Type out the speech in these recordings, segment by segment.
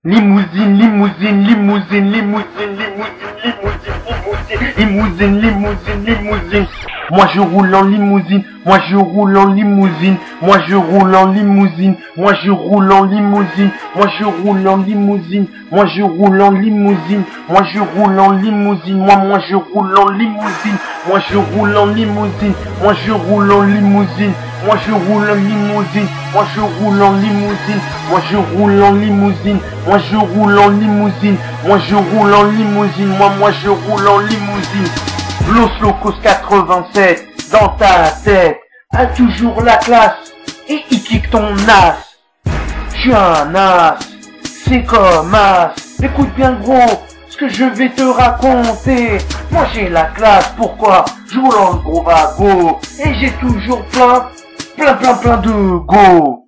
Limousine, limousine, limousine, limousine, limousine, limousine, limousine, limousine, limousine. Moi je roule en limousine, moi je roule en limousine, moi je roule en limousine, moi je roule en limousine, moi je roule en limousine, moi je roule en limousine, moi je roule en limousine, moi je roule en limousine, moi je roule en limousine, moi je roule en limousine, moi je roule en limousine, moi je roule en limousine, moi je roule en limousine, moi je roule en limousine, moi je roule en limousine, moi je roule en limousine. Los Locos 87 dans ta tête a toujours la classe et il kick ton as. J'suis un as, c'est comme as. Écoute bien gros, ce que je vais te raconter. Moi j'ai la classe, pourquoi? Je roule en gros wagon et j'ai toujours plein de go.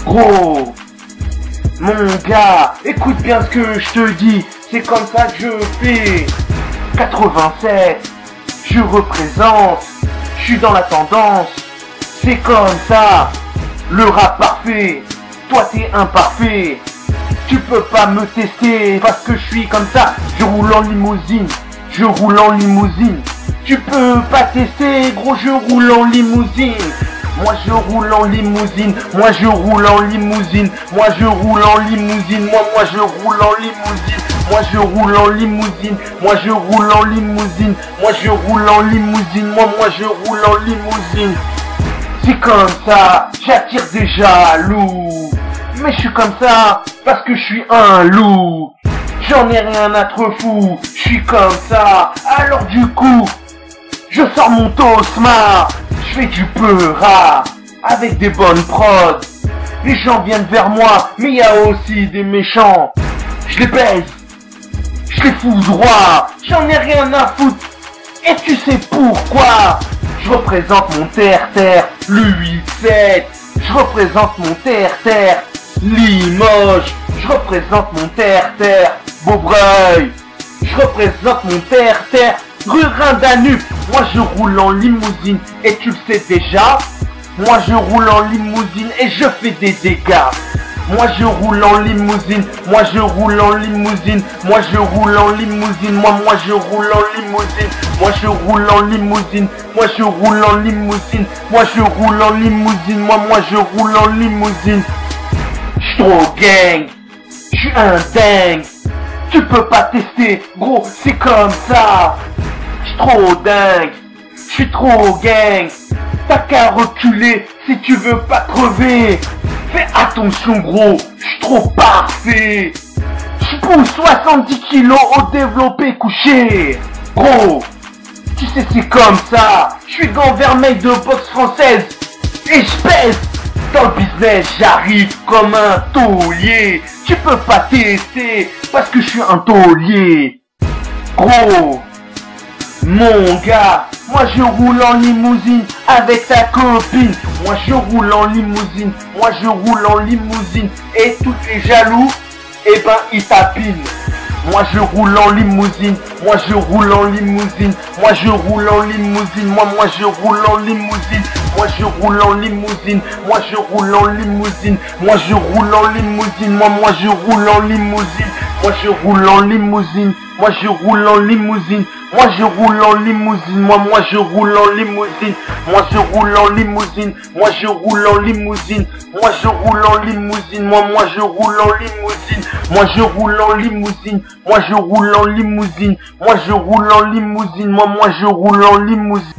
Gros, mon gars, écoute bien ce que je te dis. C'est comme ça que je fais. 87, je représente, je suis dans la tendance, c'est comme ça, le rap parfait, toi t'es imparfait, tu peux pas me tester parce que je suis comme ça, je roule en limousine, je roule en limousine, tu peux pas tester gros, je roule en limousine. Moi je roule en limousine, moi je roule en limousine, moi je roule en limousine, moi je roule en limousine, moi je roule en limousine, moi je roule en limousine, moi je roule en limousine, moi je roule en limousine. C'est comme ça, j'attire des jaloux, mais je suis comme ça parce que je suis un loup. J'en ai rien à trop fou, je suis comme ça, alors du coup, je sors mon Tosma. Je fais du peu rare, avec des bonnes prods. Les gens viennent vers moi, mais il y a aussi des méchants. Je les baise, je les fous droit, j'en ai rien à foutre. Et tu sais pourquoi? Je représente mon terre-terre, le 8-7. Je représente mon terre-terre, Limoges. Je représente mon terre-terre, Beaubreuil. Je représente mon terre-terre, Rue-Rhin-Danube. Moi je roule en limousine et tu le sais déjà. Moi je roule en limousine et je fais des dégâts. Moi je roule en limousine, moi je roule en limousine, moi je roule en limousine, moi je roule en limousine, moi je roule en limousine, moi je roule en limousine, moi je roule en limousine, moi je roule en limousine. J'suis trop gang, j'suis un dingue. Tu peux pas tester, gros, c'est comme ça. J'suis trop dingue, j'suis trop gang. T'as qu'à reculer si tu veux pas crever. Fais attention gros, j'suis trop parfait. J'pousse 70 kilos au développé couché. Gros, tu sais c'est comme ça. J'suis gant vermeil de boxe française. Et j'pèse. Dans le business, j'arrive comme un taulier. Tu peux pas tester parce que je suis un taulier. Gros, mon gars, moi je roule en limousine avec ta copine. Moi je roule en limousine, moi je roule en limousine. Et tous les jaloux, eh ben ils tapinent. Moi je roule en limousine, moi je roule en limousine, moi je roule en limousine, moi je roule en limousine, moi je roule en limousine, moi je roule en limousine, moi je roule en limousine, moi je roule en limousine, moi je roule en limousine, moi je roule en limousine, moi je roule en limousine, moi je roule en limousine, moi je roule en limousine, moi je roule en limousine, moi je roule en limousine, moi je roule en limousine, moi je roule en limousine, moi je roule en limousine, moi je roule en limousine, moi je roule en limousine.